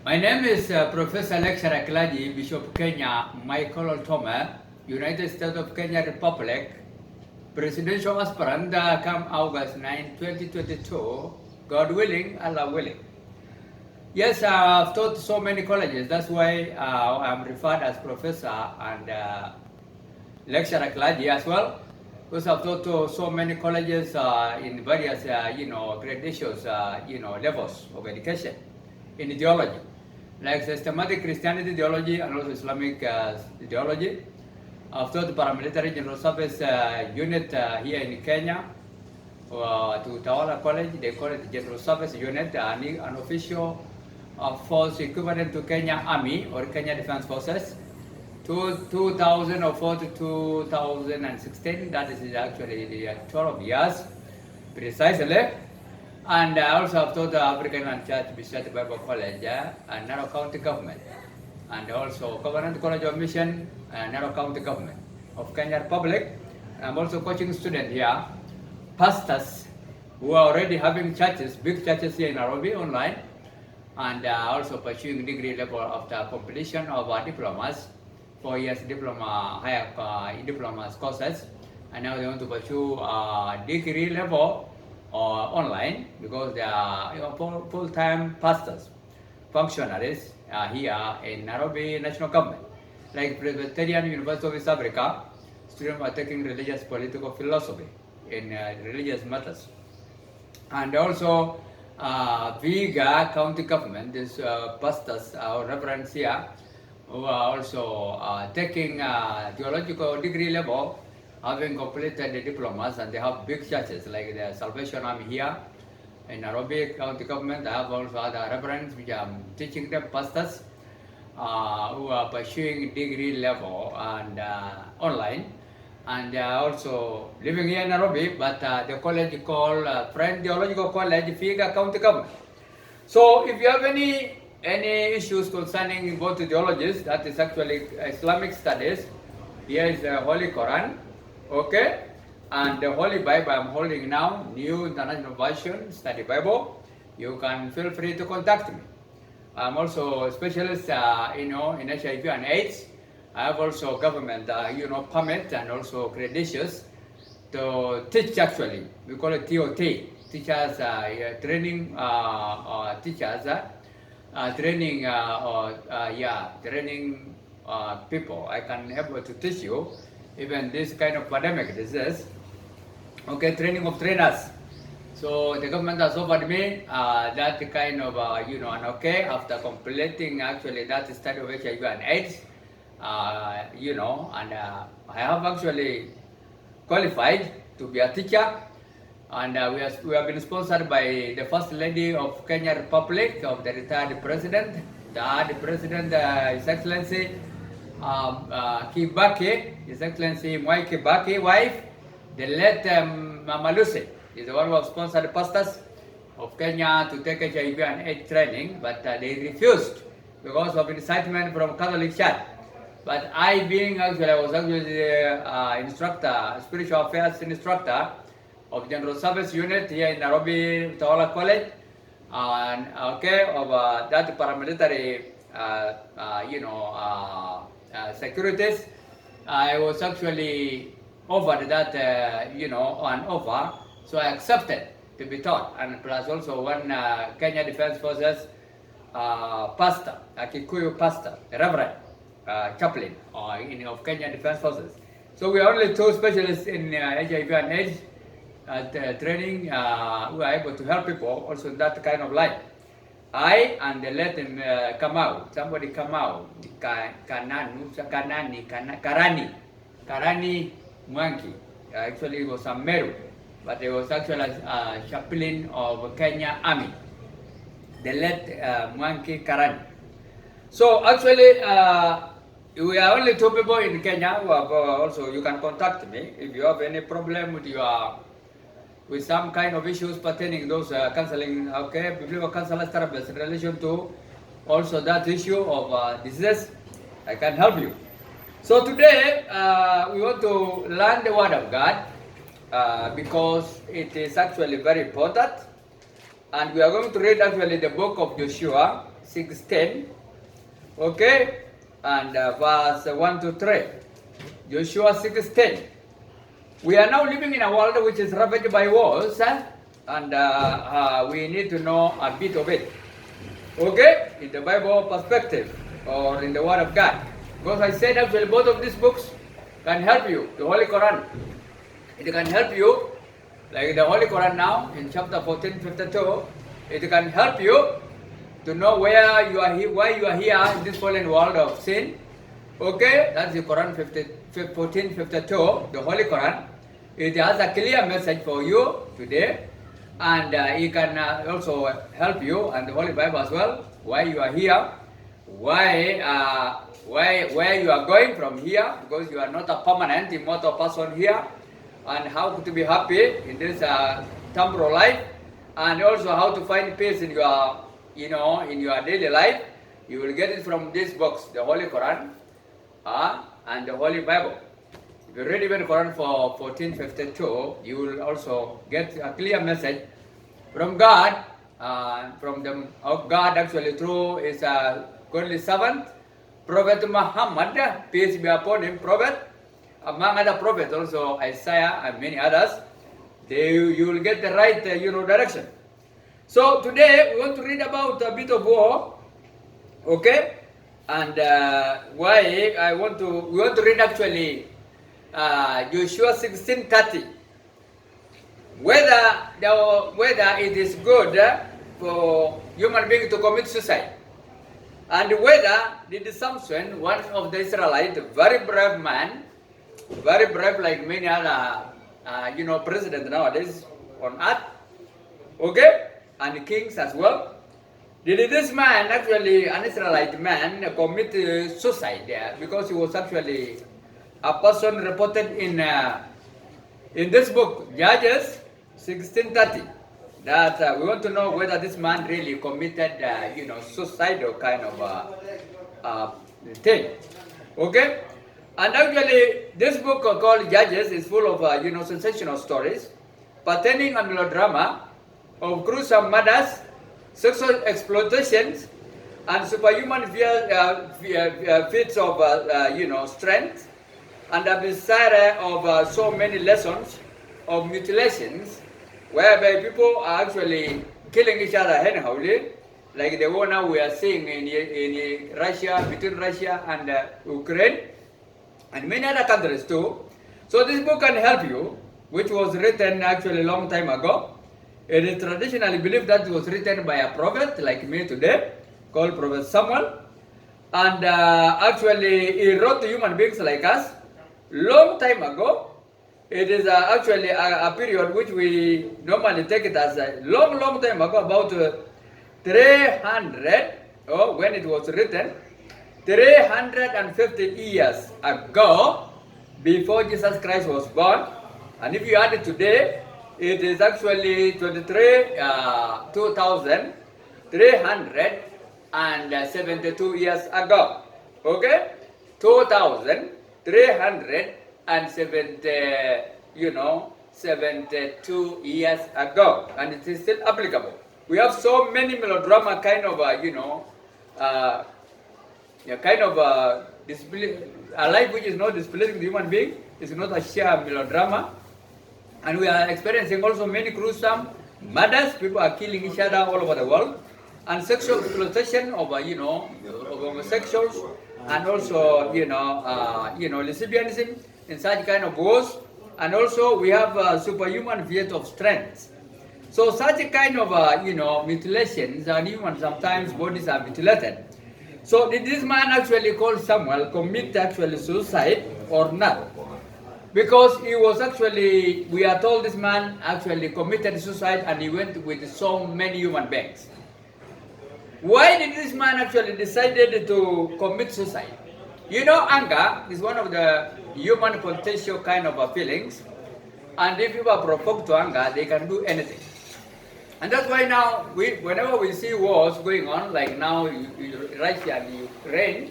My name is Professor Lecturer Clergy Bishop Kenya Michael Loltome, United States of Kenya Republic, Presidential Aspirant come August 9, 2022, God willing, Allah willing. Yes, I've taught so many colleges, that's why I'm referred as Professor and Lecturer Clergy as well, because I've taught to so many colleges in various, gradations, levels of education in theology, like systematic Christianity theology and also Islamic theology. I've taught paramilitary general service unit here in Kenya to Tawala College. They call it general service unit, an official force equivalent to Kenya Army or Kenya Defense Forces. 2004 to 2016, that is actually 12 years precisely. And I also have taught the African and Church Bishop Bible College and Nairobi County Government, and also Covenant College of Mission and Nairobi County Government of Kenya Republic. I'm also coaching students here, pastors who are already having churches, big churches here in Nairobi online, and also pursuing degree level after completion of diplomas, 4 years diploma, higher diplomas courses, and now they want to pursue degree level online because they are full-time pastors, functionaries here in Nairobi National Government. Like Presbyterian University of East Africa, students are taking religious political philosophy in religious matters. And also Viga County Government, these pastors or reverends here who are also taking theological degree level, having completed the diplomas, and they have big churches like the Salvation Army here in Nairobi County Government. I have also other reverends which I'm teaching them, pastors who are pursuing degree level and online, and they are also living here in Nairobi, but the college called Friend Theological College, Viga County Government. So if you have any issues concerning both theologies, that is actually Islamic studies, here is the Holy Quran, okay, and the Holy Bible I'm holding now, New International Version, Study Bible. You can feel free to contact me. I'm also a specialist, in HIV and AIDS. I have also government, permit and also credentials to teach. Actually, we call it TOT, teachers training, training people. I can help to teach you even this kind of pandemic disease. Okay, training of trainers. So the government has offered me that kind of, after completing actually that study of HIV and AIDS, and I have actually qualified to be a teacher, and we have been sponsored by the First Lady of Kenya Republic, of the retired President, His Excellency Kibaki, His Excellency Mwai Kibaki, wife, the late Mama Lucy, is the one who has sponsored pastors of Kenya to take HIV and AIDS training, but they refused because of incitement from Catholic Church. But I was actually the instructor, spiritual affairs instructor of General Service Unit here in Nairobi Tawala College, and of that paramilitary, securities. I was actually offered that, an offer, so I accepted to be taught, and plus also one Kenya Defense Forces pastor, a Kikuyu pastor, a reverend, chaplain of Kenya Defense Forces. So we are only two specialists in HIV and AIDS training who are able to help people also in that kind of life. I and the late Karani Mwangi, actually was a Meru, but he was actually a chaplain of Kenya Army, the late Mwangi Karani. So actually, we are only two people in Kenya who have also, you can contact me if you have any problem with some kind of issues pertaining those counseling, biblical counselors therapists in relation to also that issue of disease. I can help you. So today we want to learn the Word of God because it is actually very important And we are going to read actually the book of Joshua 6:10, okay, and verse 1 to 3. Joshua 6:10. We are now living in a world which is ravaged by wars, and we need to know a bit of it, okay, in the Bible perspective or in the Word of God. Because I said actually both of these books can help you. The Holy Quran, it can help you, like the Holy Quran now in chapter 14:52, it can help you to know where you are here, why you are here in this fallen world of sin. Okay, that's the Quran 14:52, the Holy Quran. It has a clear message for you today, and it can also help you, and the Holy Bible as well, why you are here, where you are going from here, because you are not a permanent, immortal person here, and how to be happy in this temporal life, and also how to find peace in your, in your daily life. You will get it from these books, the Holy Quran and the Holy Bible. If you read even Quran for 14:52, you will also get a clear message from God, God actually through His godly servant, Prophet Muhammad, peace be upon him, prophet, among other prophets, also Isaiah and many others. You will get the right, direction. So today we want to read about a bit of war, okay, and why we want to read actually Joshua 16:30. Whether it is good for human being to commit suicide, and whether did Samson, one of the Israelites, very brave man, very brave like many other presidents nowadays on earth, okay, and kings as well. Did this man, actually an Israelite man, commit suicide because he was actually a person reported in this book, Judges 16:30, that we want to know whether this man really committed, suicidal kind of thing, okay? And actually, this book called Judges is full of, sensational stories pertaining on melodrama of gruesome murders, sexual exploitations, and superhuman feats of, strength, and a desire of so many lessons of mutilations, whereby people are actually killing each other anyhowly, like the one now we are seeing in Russia, between Russia and Ukraine, and many other countries too. So this book can help you, which was written actually a long time ago. It is traditionally believed that it was written by a prophet like me today, called Prophet Samuel, and actually he wrote to human beings like us long time ago. It is actually a period which we normally take it as a long time ago, about 300, when it was written, 350 years ago, before Jesus Christ was born. And if you add it today, it is actually 2,372 years ago. Okay? 2,372 years ago. And it is still applicable. We have so many melodrama kind of, display, a life which is not displeasing the human being, is not a sheer melodrama. And we are experiencing also many gruesome murders. People are killing each other all over the world, and sexual exploitation of of homosexuals, and also lesbianism in such kind of wars. And also we have superhuman feat of strength. So such a kind of mutilations, and even sometimes bodies are mutilated. So did this man actually called Samuel commit actually suicide or not? Because he was actually, we are told this man actually committed suicide, and he went with so many human beings. Why did this man actually decided to commit suicide? Anger is one of the human potential kind of feelings, and if people are provoked to anger, they can do anything. And that's why now, whenever we see wars going on, like now Russia and Ukraine,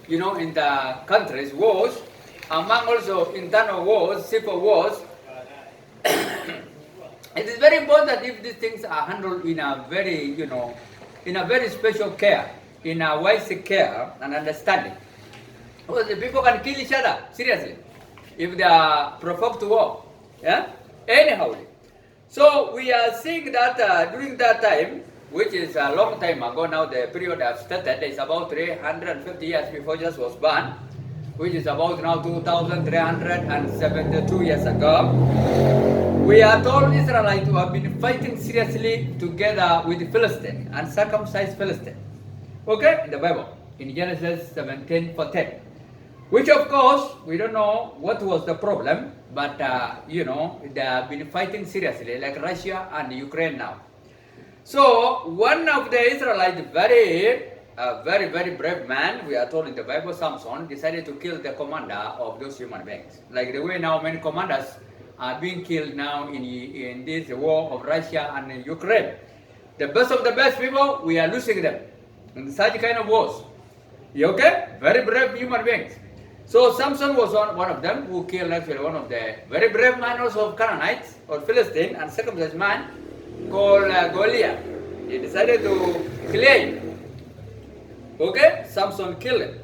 in the countries, wars, among also internal wars, civil wars, It is very important that if these things are handled in a very, in a very special care, in a wise care and understanding. Because the people can kill each other, seriously, if they are provoked to war. Yeah? Anyhow. So we are seeing that during that time, which is a long time ago now, the period I've started is about 350 years before Jesus was born, which is about now 2,372 years ago. We are told Israelites who have been fighting seriously together with the Philistine, uncircumcised Philistine. Okay, in the Bible, in Genesis 17:10. Which of course, we don't know what was the problem, but they have been fighting seriously, like Russia and Ukraine now. So one of the Israelites, very brave man, we are told in the Bible, Samson, decided to kill the commander of those human beings. Like the way now many commanders are being killed now in this war of Russia and Ukraine. The best of the best people, we are losing them in such kind of wars. You okay? Very brave human beings. So Samson was one of them who killed actually one of the very brave man also of Canaanites or Philistine and circumcised man called Goliath. He decided to kill him. Okay? Samson killed him.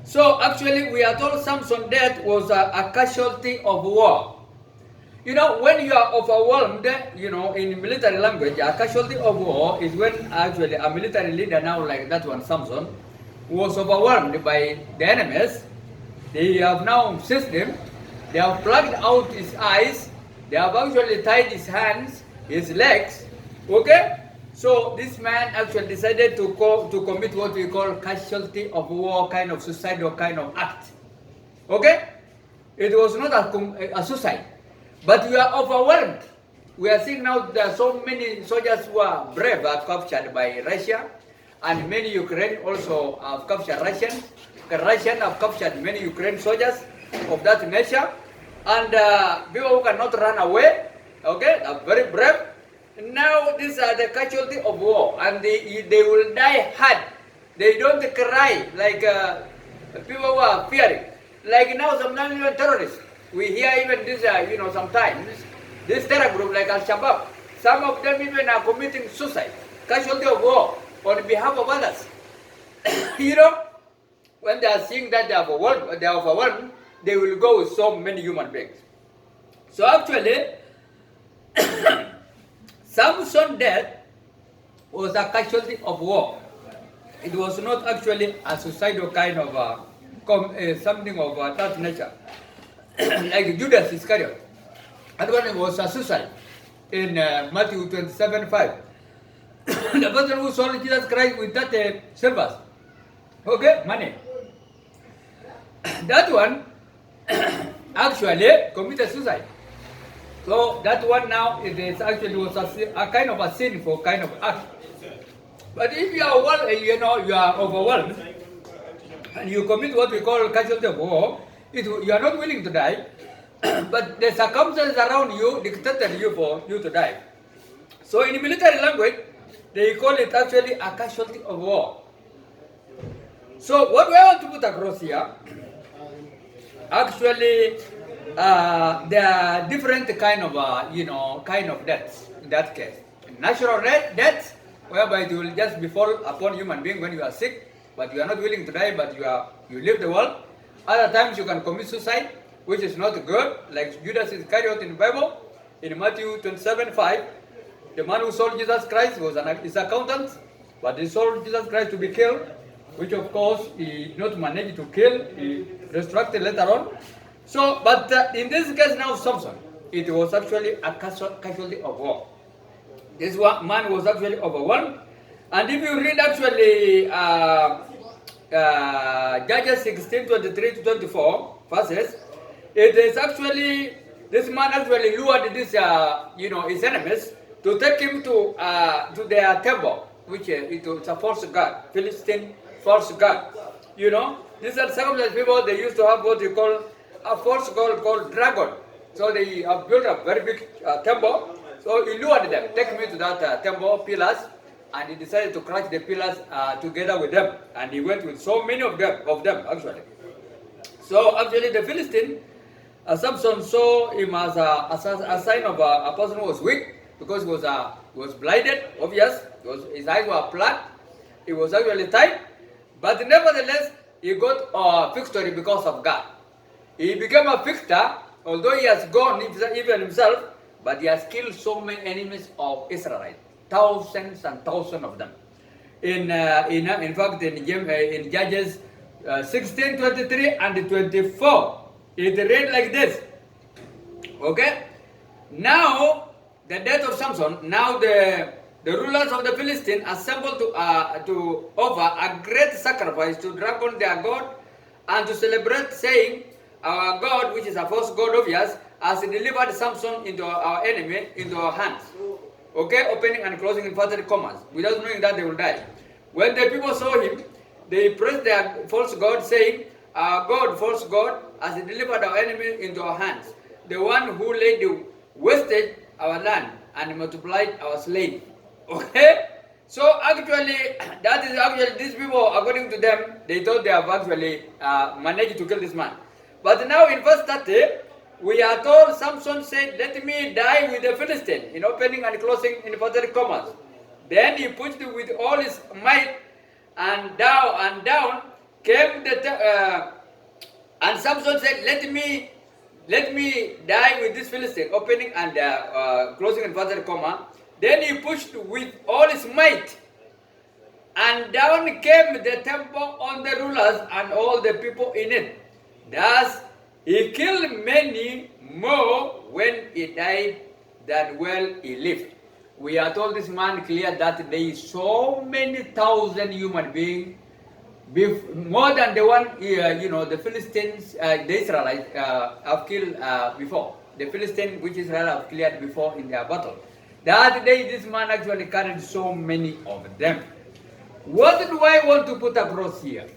So actually we are told Samson's death was a casualty of war. When you are overwhelmed, in military language, a casualty of war is when actually a military leader now like that one, Samson, was overwhelmed by the enemies. They have now seized him, they have plugged out his eyes, they have actually tied his hands, his legs, okay? So this man actually decided to commit what we call casualty of war, kind of suicidal kind of act, okay? It was not a suicide, but we are overwhelmed. We are seeing now there are so many soldiers who are brave are captured by Russia, and many Ukraine also have captured Russians. The Russians have captured many Ukrainian soldiers of that nature, and people who cannot run away, okay, are very brave. Now these are the casualty of war, and they will die hard. They don't cry like people who are fearing. Like now, sometimes even terrorists, we hear even this, sometimes this terror group like Al-Shabaab, some of them even are committing suicide, casualty of war on behalf of others. When they are seeing that they are overwhelmed, they will go with so many human beings. So actually, Samson's death was a casualty of war. It was not actually a suicidal kind of something of that nature, like Judas Iscariot. That one was a suicide in Matthew 27:5. The person who sold Jesus Christ with that silver, okay, money. That one actually committed suicide. So that one now it is actually was a kind of a sinful kind of act. But if you are you are overwhelmed and you commit what we call casualty of war, you are not willing to die, but the circumstances around you dictated you for you to die. So in military language, they call it actually a casualty of war. So what we want to put across here, actually, there are different kind of deaths in that case. Natural deaths, whereby it will just befall upon human being when you are sick, but you are not willing to die, but you live the world. Other times you can commit suicide, which is not good, like Judas Iscariot in the Bible, in Matthew 27:5. The man who sold Jesus Christ was his accountant, but he sold Jesus Christ to be killed, which of course he did not manage to kill, he resurrected later on. So, but in this case now, Samson, it was actually a casualty of war. This man was actually overwhelmed. And if you read actually Judges 16:23-24 verses, it is actually, this man actually lured this, his enemies to take him to their temple, which it's a false god, Philistine false god. These are some of the people, they used to have what you call a false god called dragon. So they have built a very big temple. So he lured them, take me to that temple pillars, and he decided to crush the pillars together with them. And he went with so many of them actually. So actually the Philistine, Samson saw him as a sign of a person who was weak, because he was blinded, obvious. His eyes were blood. He was actually tied. But nevertheless, he got a victory because of God. He became a victor, although he has gone even himself, but he has killed so many enemies of Israel, thousands and thousands of them. In fact, in Judges 16, 23 and 24, it read like this. Okay? Now, the death of Samson, now the rulers of the Philistines assembled to offer a great sacrifice to Dragon their God and to celebrate, saying, our God, which is a false God of yours, has delivered Samson into our enemy, into our hands. Okay, opening and closing inverted commas, without knowing that they will die. When the people saw him, they praised their false God, saying, our God, false God, has delivered our enemy into our hands. The one who wasted our land and multiplied our slain. Okay? So actually, that is actually, these people, according to them, they thought they have actually managed to kill this man. But now in verse 30, we are told Samson said, let me die with the Philistine, in opening and closing inverted commas. Then he pushed with all his might, and down came and Samson said, let me die with this Philistine, opening and closing inverted comma. Then he pushed with all his might, and down came the temple on the rulers and all the people in it. Thus he killed many more when he died than while he lived. We are told this man cleared that day so many thousand human beings, more than the one, the Philistines, the Israelites have killed before. The Philistines, which Israel have cleared before in their battle. That day, this man actually carried so many of them. What do I want to put across here?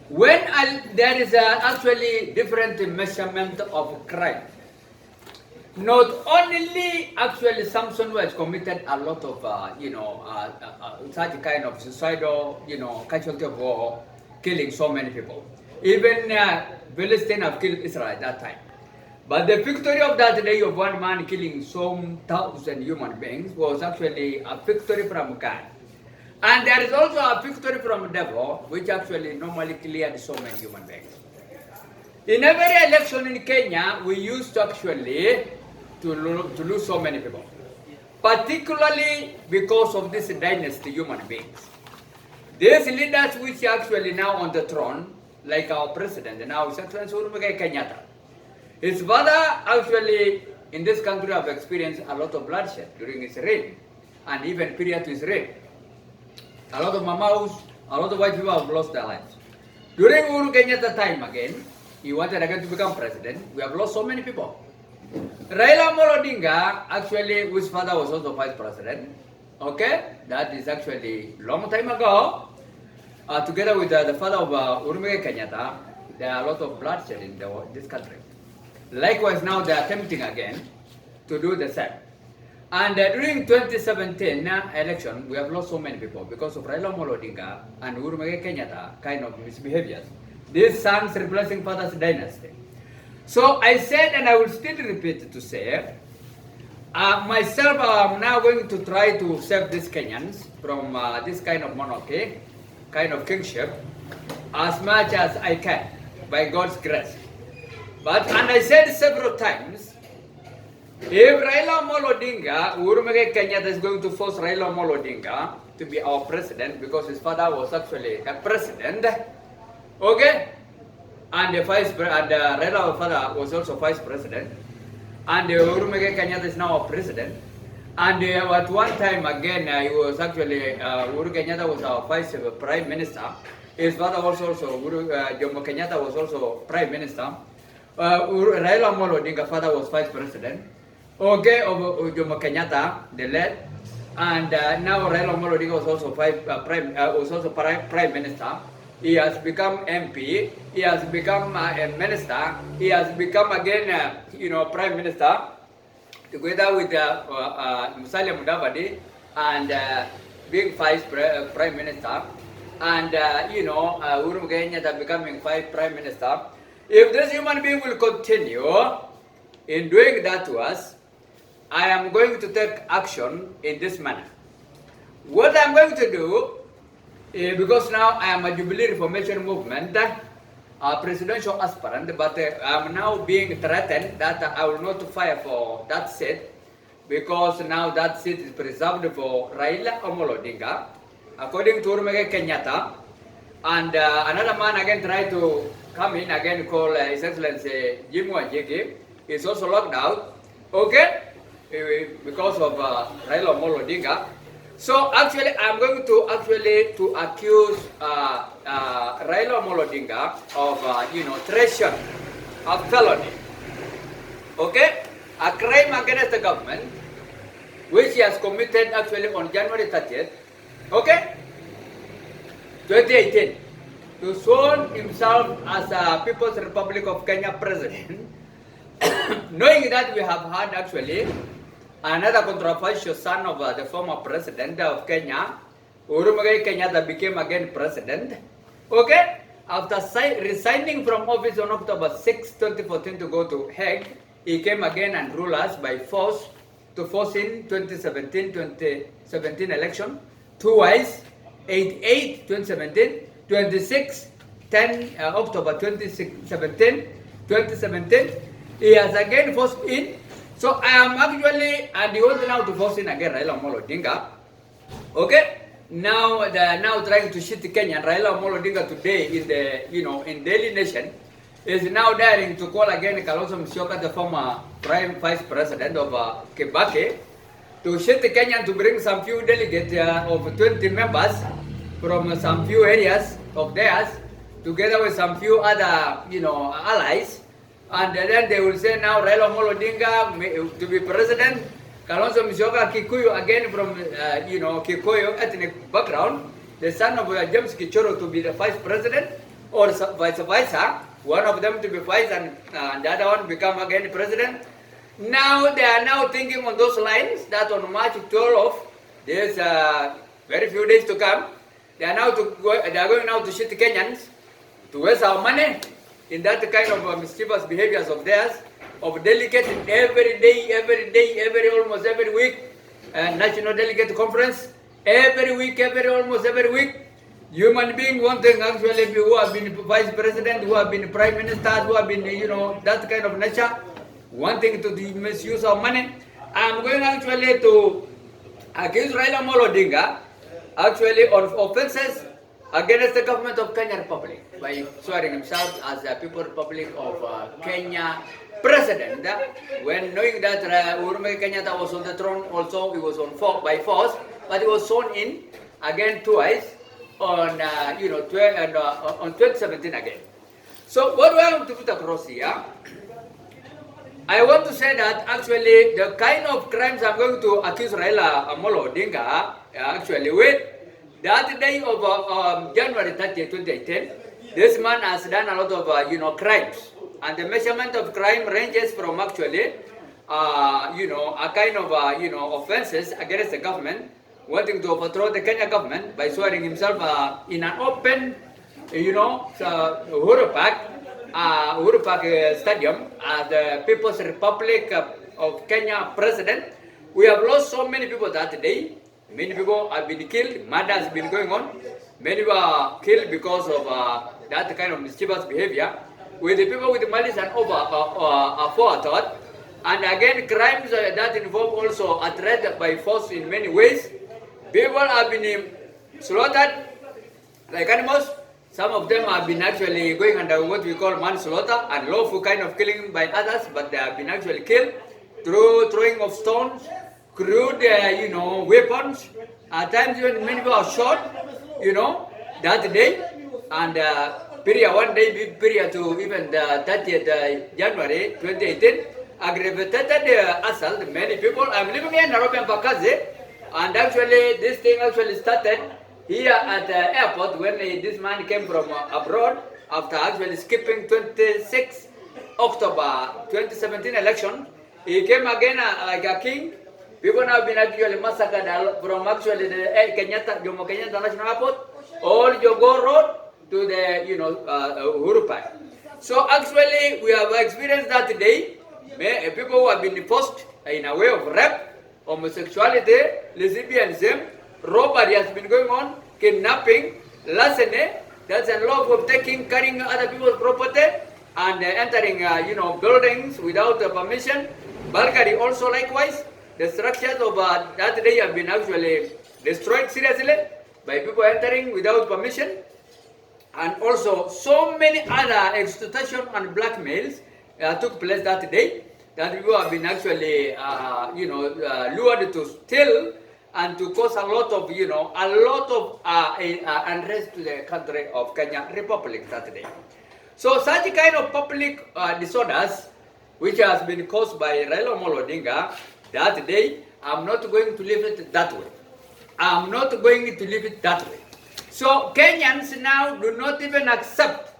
When there is actually different measurement of crime, not only actually Samson was committed a lot of, such kind of suicidal, casualty of war, killing so many people. Even Philistines have killed Israel at that time. But the victory of that day of one man killing some thousand human beings was actually a victory from God. And there is also a victory from the devil, which actually normally cleared so many human beings. In every election in Kenya, we used to actually to lose so many people, particularly because of this dynasty human beings. These leaders which are actually now on the throne, like our president, now His Excellency Kenyatta. His father actually in this country have experienced a lot of bloodshed during his reign, and even period to his reign. A lot of mamaus, a lot of white people have lost their lives. During Uhuru Kenyatta time again, he wanted again to become president. We have lost so many people. Raila Amollo Odinga, actually, whose father was also vice president, okay, that is actually long time ago, together with the father of Uhuru Kenyatta, there are a lot of bloodshed in this country. Likewise, now they are attempting again to do the same. And during 2017 election, we have lost so many people because of Raila Amollo Odinga and Uhuru Kenyatta kind of misbehaviors. These sons replacing father's dynasty. So I said, and I will still repeat to say, myself, I'm now going to try to save these Kenyans from this kind of monarchy, kind of kingship, as much as I can, by God's grace. And I said several times, if Raila Amollo Odinga, Uhuru Kenyatta is going to force Raila Amollo Odinga to be our president because his father was actually a president, okay? And Raila father was also vice president, and Uhuru Kenyatta is now a president. And at one time again, he was actually Uhuru Kenyatta was our vice prime minister. His father was also Jomo Kenyatta was also prime minister. Raila Amollo Odinga father was vice president. Okay, of Jomo Kenyatta, the late, and now Raila Amollo Odinga was also prime minister. He has become MP. He has become a minister. He has become again, prime minister, together with Musalia Mudavadi and being vice prime minister, and Uhuru Kenyatta becoming vice prime minister. If this human being will continue in doing that to us, I am going to take action in this manner. What I'm going to do, because now I am a Jubilee Reformation Movement, presidential aspirant, but I'm now being threatened that I will not fire for that seat, because now that seat is preserved for Raila Amollo Odinga, according to Uhuru Kenyatta. And another man again tried to come in again, called His Excellency Jim Wanjigi. He's also locked out, okay, because of Raila Amollo Odinga. So actually, I'm going to accuse Raila Amollo Odinga of treason, of felony, okay, a crime against the government, which he has committed actually on January 30th, okay, 2018, to sworn himself as a People's Republic of Kenya president, knowing that we have had actually another controversial son of the former president of Kenya, Uhuru Kenyatta, became again president, okay, after resigning from office on October 6, 2014 to go to Hague. He came again and ruled us by force, to force in 2017 election, twice, 8/8 2017, 26/10 October 2017. He has again forced in. So I am actually, and he wants now to force in again Raila Amollo Odinga. Okay, now they are now trying to shit Kenya. Raila Amollo Odinga today in the in Daily Nation is now daring to call again Kalonzo Musyoka, the former Prime Vice President of Kibaki, to shit Kenya, to bring some few delegates of 20 members from some few areas of theirs, together with some few other allies. And then they will say now Raila Amollo Odinga to be president, Kalonzo Musyoka, Kikuyu again from Kikuyu ethnic background, the son of James Kichoro to be the vice president, or vice versa, one of them to be vice and the other one become again president. Now they are now thinking on those lines that on March 12th, there's very few days to come, they are going now to shit Kenyans, to waste our money in that kind of mischievous behaviors of theirs, of delegates every day, almost every week, national delegate conference, almost every week. Human being wanting actually who have been vice president, who have been prime ministers, who have been, that kind of nature, wanting to misuse our money. I'm going actually to accuse Raila Amollo Odinga actually on offenses against the government of Kenya Republic by swearing himself as the People's Republic of Kenya president, when knowing that Uhuru Kenyatta was on the throne. Also he was on by force, but he was sworn in again twice on 2017 again. So what do I want to put across here? I want to say that actually the kind of crimes I'm going to accuse Raila Amollo Odinga actually with, that day of January 30, 2018, this man has done a lot of crimes, and the measurement of crime ranges from actually a kind of offenses against the government, wanting to overthrow the Kenya government by swearing himself in an open Uhuru Park Stadium as the People's Republic of Kenya president. We have lost so many people that day. Many people have been killed, murder has been going on. Many were killed because of that kind of mischievous behavior. With the people with malice and forethought. And again, crimes that involve also a threat by force in many ways. People have been slaughtered like animals. Some of them have been actually going under what we call manslaughter, unlawful kind of killing by others, but they have been actually killed through throwing of stones, crude, weapons. At times even many people are shot, that day. And one day period to even the 30th January 2018, aggravated assault many people. I'm living in Nairobi and actually this thing actually started here at the airport when this man came from abroad after actually skipping 26 October 2017 election. He came again like a king. People have been actually massacred from actually the Jomo Kenyatta National Airport, all Jogo Road to the Uhuru Park. So actually we have experienced that today. People who have been forced in a way of rape, homosexuality, lesbianism, robbery has been going on, kidnapping, larceny, that's unlawful taking, carrying other people's property, and entering, buildings without permission. Bulgari also likewise. The structures of that day have been actually destroyed seriously by people entering without permission. And also so many other extortion and blackmails took place that day, that people have been actually, lured to steal and to cause a lot of, unrest to the country of Kenya Republic that day. So such kind of public disorders, which has been caused by Raila Amollo Odinga that day, I'm not going to leave it that way. I'm not going to leave it that way. So Kenyans now do not even accept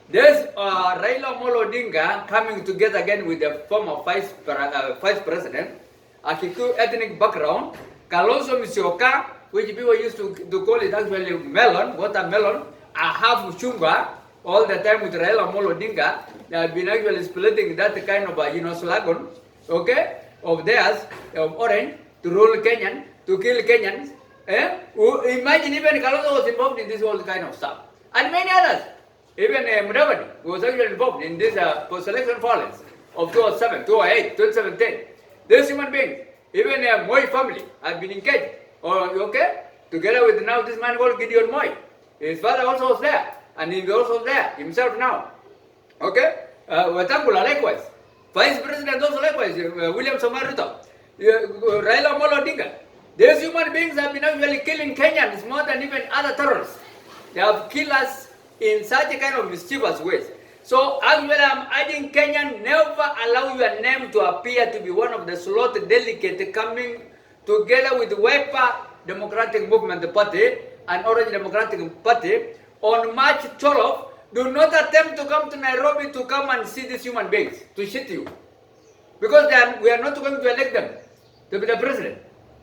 this Raila Amollo Odinga coming together again with the former vice president, a Kikuyu ethnic background, Kalonzo Musyoka, which people used to call it actually melon, watermelon, a half chunga, all the time with Raila Amollo Odinga. They have been actually splitting that kind of slogan, okay, of theirs, of Orange, to rule Kenyan, to kill Kenyans. Imagine even Kalonzo was involved in this whole kind of stuff. And many others. Even Mudavadi was actually involved in this post-election violence of 2007, 2008, 2017. These human beings, even Moi family, have been engaged. Okay? Together with now this man called Gideon Moi. His father also was there. And he was also there himself now. Okay? Wetangula likewise. Vice President also likewise, William Samoei Ruto. Raila Amollo Odinga. These human beings have been actually killing Kenyans more than even other terrorists. They have killed us in such a kind of mischievous ways. So actually I'm adding Kenyan, never allow your name to appear to be one of the slot delegates coming together with the Wiper Democratic Movement Party and Orange Democratic Party on March 12th. Do not attempt to come to Nairobi to come and see these human beings, to shit you. Because we are not going to elect them to be the president.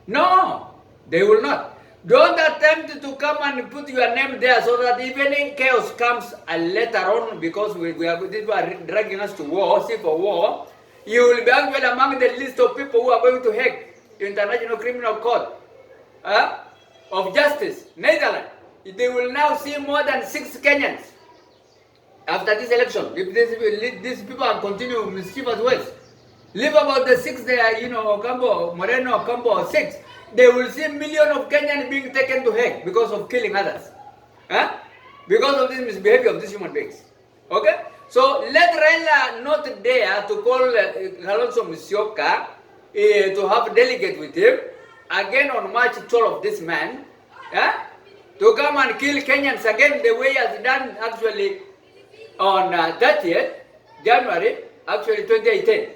No, they will not. Don't attempt to come and put your name there so that even in chaos comes later on, because people are dragging us to war, civil war, you will be actually among the list of people who are going to Hague, International Criminal Court of Justice, Netherlands. They will now see more than 6 Kenyans after this election. If these people are continuing mischievous ways, live about the 6 there, Ocampo, Moreno, Ocampo, 6. They will see millions of Kenyans being taken to Hague because of killing others. Because of this misbehavior of these human beings. Okay? So let Raila not dare to call Kalonzo Musyoka to have delegate with him again on March 12 of this man. To come and kill Kenyans again the way he has done actually on 30th January, actually 2018.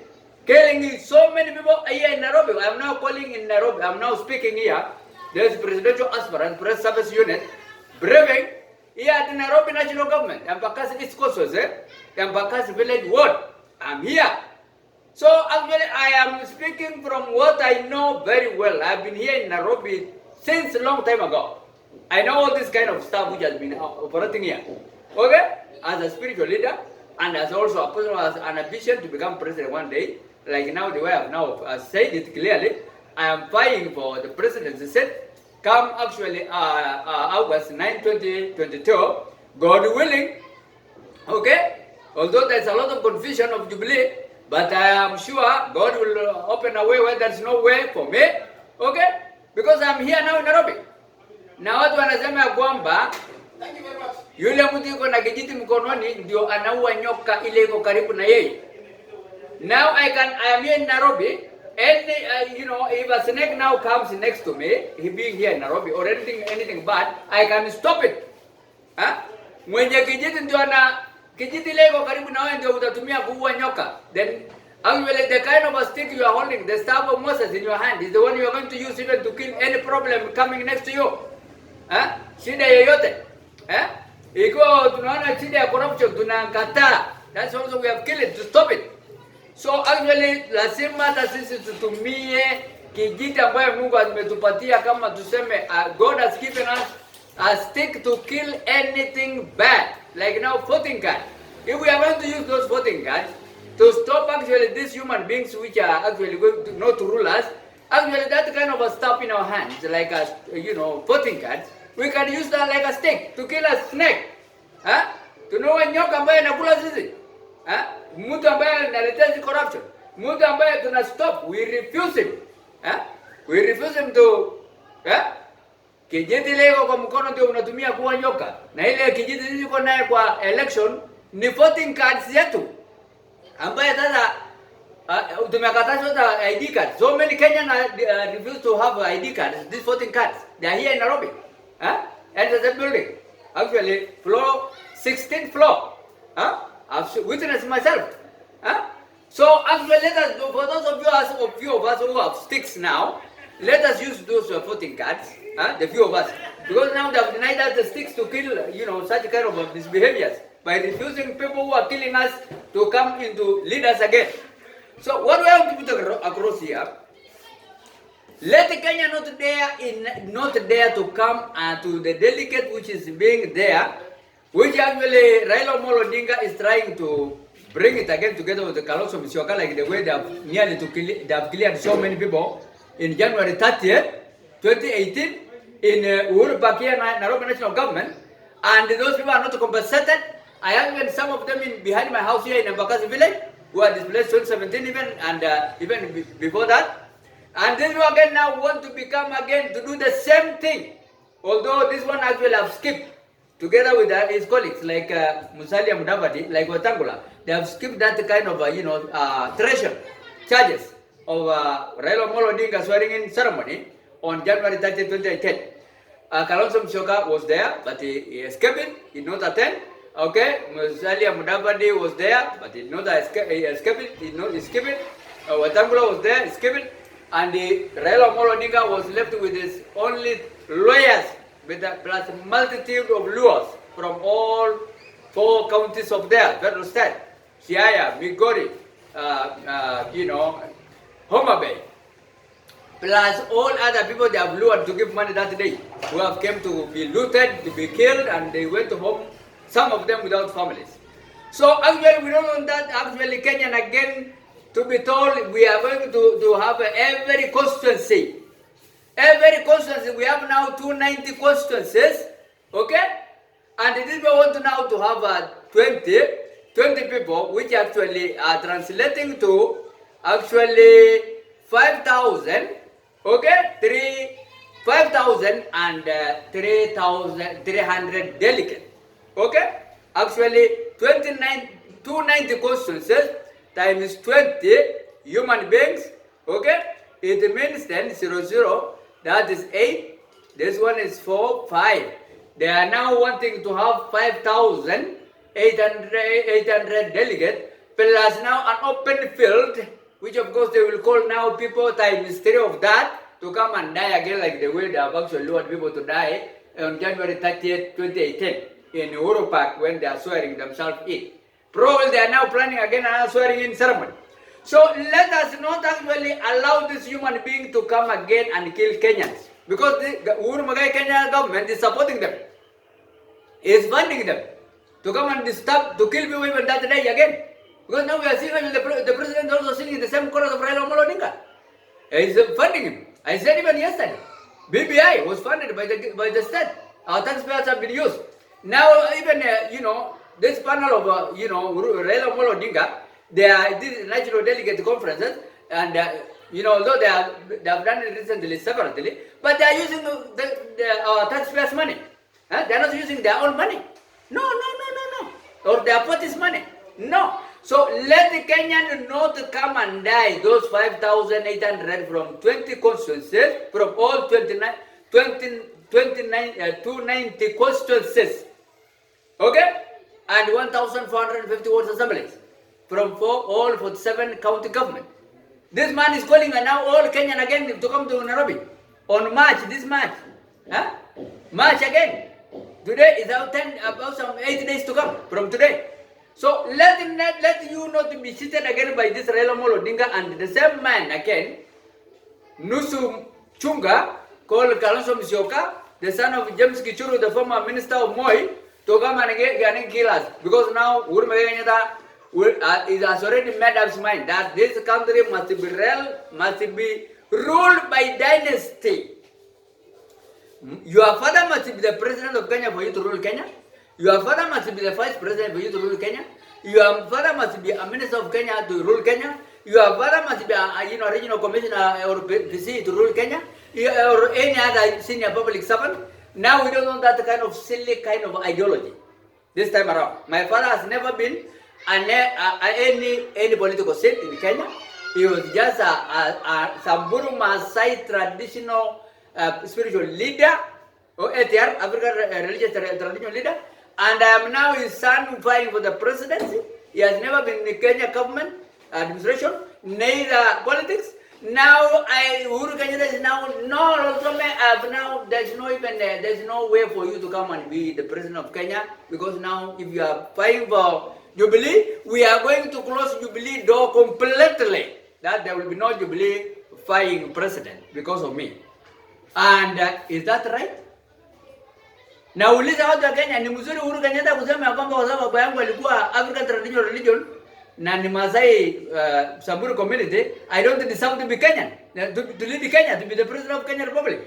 Killing so many people here in Nairobi. I am now calling in Nairobi. I am now speaking here. There is Presidential Aspirant Press Service Unit briefing here at the Nairobi National Government. Embakasi East Coast, Embakasi Village Ward. I am here. So actually I am speaking from what I know very well. I have been here in Nairobi since a long time ago. I know all this kind of stuff which has been operating here. Okay? As a spiritual leader and as also a person who has an ambition to become president one day. Like now, the way I've now said it clearly, I am vying for the presidency seat come actually August 9, 2022, God willing. Okay? Although there's a lot of confusion of Jubilee, but I am sure God will open a way where there's no way for me. Okay? Because I'm here now in Nairobi. Na watu wanasema ya kwamba yule mtu yuko na kijiti mkononi ndio anaua nyoka ile iko karibu na yeye. Now I am here in Nairobi, and if a snake now comes next to me, he being here in Nairobi, or anything bad, I can stop it. Mwenye kijiti ndio kijiti ile iko karibu na wewe ndio utatumia kuua nyoka. Then actually the kind of a stick you are holding, the staff of Moses in your hand, is the one you are going to use even to kill any problem coming next to you. Shida yoyote. Iko tunaona shida ya corruption tunakataa. That's also we have killed it to stop it. So actually lazima hata sisi tutumie kijiti ambayo Mungu ametupatia kama tuseme God has given us a stick to kill anything bad. Like now voting cards. If we are going to use those voting cards, to stop actually these human beings which are actually going to not to rule us. Actually, that kind of a stuff in our hands, like a, voting cards, we can use that like a stick to kill a snake. Huh? To know when nyoka ambaye anakula sisi. Huh? Mtu ambaye analeta corruption. Mtu ambaye tuna stop, we refuse him. Huh? We refuse him to kijiti leo kwa mkono ndio unatumia kuwa nyoka. Na ile kijiti sisi kwa naye kwa election ni voting cards yetu. Ambaye sasa tumekatazwa the ID cards. So many Kenyans refuse to have ID cards, these voting cards. They are here in Nairobi. And the building. Actually, floor 16th floor. I've witnessed myself. So actually, let us, for those of you of us who have sticks now, let us use those voting cards, the few of us. Because now they have denied us the sticks to kill, such kind of misbehaviors by refusing people who are killing us to come into lead us again. So what we have to put across here, let Kenya not dare to come to the delegate which is being there, which actually Raila Amollo Odinga is trying to bring it again together with the Kalonzo Musyoka, like the way they have cleared so many people in January 30th, 2018, in Uhuru Park here, Nairobi National Government, and those people are not compensated. I have even some of them behind my house here in Embakasi village, who are displaced 2017 even, and even before that. And this one again now want to become again to do the same thing. Although this one actually have skipped together with his colleagues like Musalia Mudavadi, like Wetangula. They have skipped that kind of treason charges of Raila Amollo Odinga swearing in ceremony on January 30, 2010. Kalonzo Musyoka was there, but he escaped it. He did not attend. Okay, Musalia Mudavadi was there, but he did not escape it. He did not escape it. Wetangula was there, escaped it. And Raila Amollo Odinga was left with his only lawyers, with a plus multitude of lawyers from all 4 counties of there, federal state, Siaya, Migori, Homa Bay, plus all other people they have lured to give money that day, who have come to be looted, to be killed, and they went home, some of them without families. So actually we don't want that actually Kenyan again to be told we are going to have every constituency. Every constituency, we have now 290 constituencies, okay? And these people want to now to have 20 people, which actually are translating to actually 5,000, okay? 5,000 and 3,300 delegates, okay? Actually, 290 constituencies times 20 human beings, okay? It means then 00, that is 8. This one is 4, 5. They are now wanting to have 5,800 delegates, plus now an open field, which of course they will call now people times 3 of that to come and die again, like the way they have actually lured people to die on January 30th, 2018 in Uhuru Park when they are swearing themselves in. Probably they are now planning again another swearing in ceremony. So let us not actually allow this human being to come again and kill Kenyans, because the Uhuru Kenya government is supporting them, is funding them to come and disturb, to kill people even that day again. Because now we are seeing the president also singing the same chorus of Raila Amollo Odinga. He's funding him. I said even yesterday, BBI was funded by the state. Our taxpayers have been used. Now even this panel of Raila Amollo Odinga, they are these national delegate conferences, and although they have done it recently separately, but they are using our taxpayers' money. They are not using their own money. No. Or their party's money. No. So let the Kenyan not come and die, those 5,800 from 20 constituencies, from all 290 constituencies. Okay? And 1,450 Wards Assemblies from all 47 county government. This man is calling now all Kenyan again to come to Nairobi on March, this March. March again. Today is about some 8 days to come from today. So let you not be seated again by this Raila Amollo Odinga and the same man again, Nusu Chunga, called Kalonzo Musyoka, the son of James Kichuru, the former minister of Moi, to come and kill us. Because now he has already made up his mind that this country must be ruled by dynasty. Your father must be the president of Kenya for you to rule Kenya. Your father must be the vice president for you to rule Kenya. Your father must be a minister of Kenya to rule Kenya. Your father must be a regional commissioner or PC to rule Kenya, or any other senior public servant. Now we don't want that kind of silly kind of ideology this time around. My father has never been any political seat in Kenya. He was just a Samburu Maasai traditional spiritual leader, or ATR, African religious traditional leader. And I am now his son vying for the presidency. He has never been in the Kenya government administration, neither politics. Now Uhuru Kenyatta is now now there's no way for you to come and be the president of Kenya, because now if you are vying for Jubilee, we are going to close Jubilee door completely. That there will be no Jubilee vying president because of me. And is that right? Na uliza watu wa Kenya, ni mzuri Uhuru Kenyatta kusema kwamba kwa sababu baba yangu alikuwa African traditional religion na ni Masai Samburu community, I don't deserve to be Kenyan, to lead Kenya, to be the president of Kenya Republic.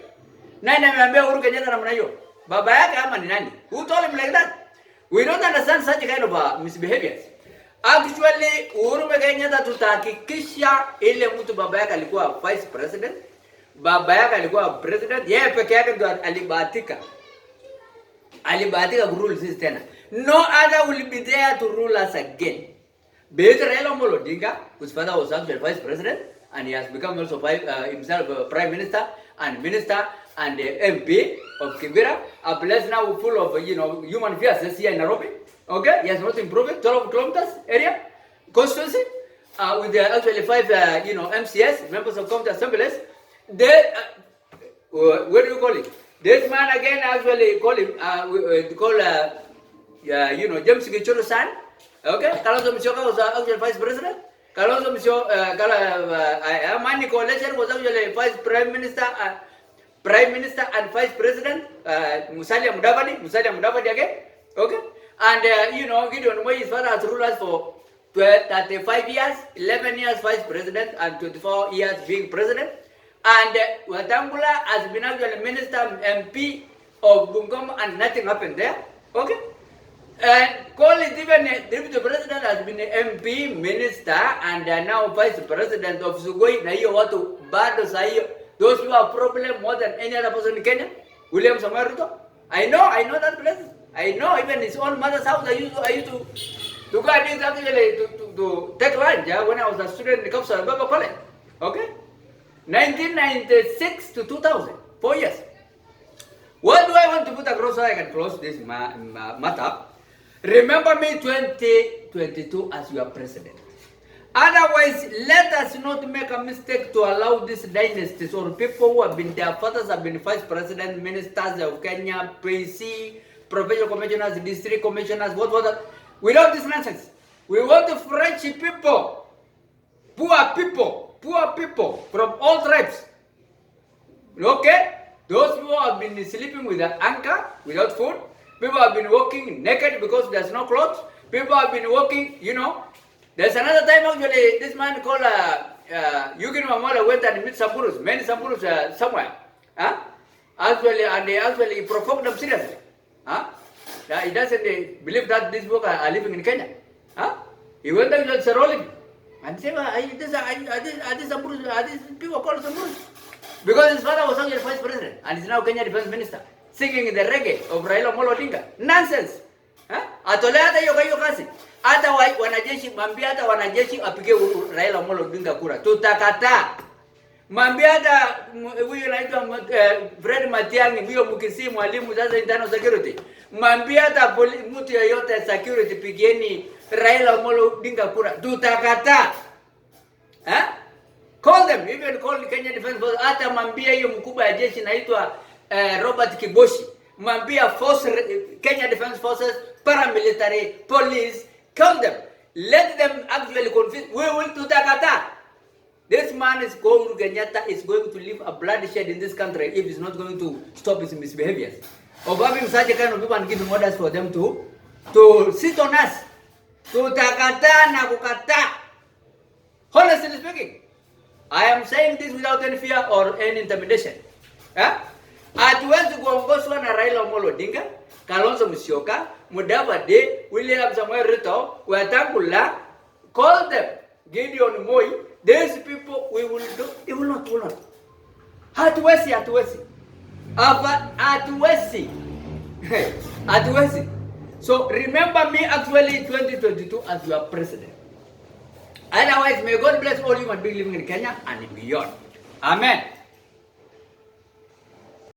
Nani ameambia Uhuru Kenyatta namna hiyo? Baba yake ama ni nani? Who told him like that? We don't understand such kind of misbehaviors. Actually, Uhuru Kenyatta tutahakikisha ile mtu baba yake alikuwa vice president, baba yake alikuwa president, yeye peke yake ndo alibahatika kurule sisi tena. No other will be there to rule us again. Be it Raila Amollo Odinga, whose father was actually vice president, and he has become also himself prime minister and minister and MP of Kibera, a place now full of human affairs here in Nairobi. Okay, he has not improved 12 kilometers area constituency with actually 5 MCS, members of County Assemblies. They what do you call it? This man again actually James Gichuru's son. Okay, Kalonzo Musyoka was actually vice president. Kalonzo Musyoka, Amani Coalition was actually prime minister and vice president. Musalia Mudavadi again. Okay, and Gideon Moi, his father has ruled us for 35 years, 11 years vice president, and 24 years being president. And Wetangula has been actually minister, MP of Bungoma, and nothing happened there. Okay. And Collins, even deputy president, has been MP, minister, and now vice president of Sugoi. Na hiyo watu bado saa hiyo. Those people have problem more than any other person in Kenya. William Samoei Ruto. I know that place. I know even his own mother's house. I used to go and actually to take lunch when I was a student in the Kapsa Baba College. Okay. 1996 to 2000, 4 years. What do I want to put across so I can close this matter? Remember me 2022 as your president. Otherwise, let us not make a mistake to allow these dynasties or people who have been, their fathers have been vice president, ministers of Kenya, PC, provincial commissioners, district commissioners, what. We don't this nonsense. We want French people, poor people from all tribes. Okay? Those people have been sleeping with an anchor, without food. People have been walking naked because there's no clothes. People have been walking, There's another time actually, this man called Eugene Wamalwa went and met Samburus, many Samburus somewhere. Actually, and they actually provoked them seriously. He doesn't believe that these people are living in Kenya. He went there and rolling. And said, are these people called Samburus? Because his father was actually vice president and is now Kenya defense minister, singing the reggae of Raila Amollo Odinga. Nonsense. Atolea hata hiyo kazi. Hata wanajeshi, mwambie hata wanajeshi apige Raila Amollo Odinga kura. Tutakataa. Mwambie hata huyu anaitwa Fred Matiang'i, huyo Mukisi mwalimu sasa internal security. Mwambie hata mtu yeyote security, pigeni Raila Amollo Odinga kura. Tutakataa. Call them, even call Kenya Defense Force. Hata mwambie hiyo mkubwa ya jeshi naitwa Robert Kiboshi. Mwambie force Kenya Defense Forces, paramilitary, police, call them. Let them actually confess. We will tutakata. This man is called Kenyatta is going to leave a bloodshed in this country if he's not going to stop his misbehaviors. Of having such a kind of people and giving orders for them to sit on us. Tutakataa na kukataa. Honestly speaking, I am saying this without any fear or any intimidation. Hatuwezi kuongozwa na Raila Amollo Odinga, Kalonzo Musyoka, Mudavadi, William Samuel Ruto, Wetangula, call them Gideon Moi. These people we will do. It will not. Hatuwezi. Hatuwezi. So remember me actually 2022 as your president. Otherwise, may God bless all human beings living in Kenya and beyond. Amen.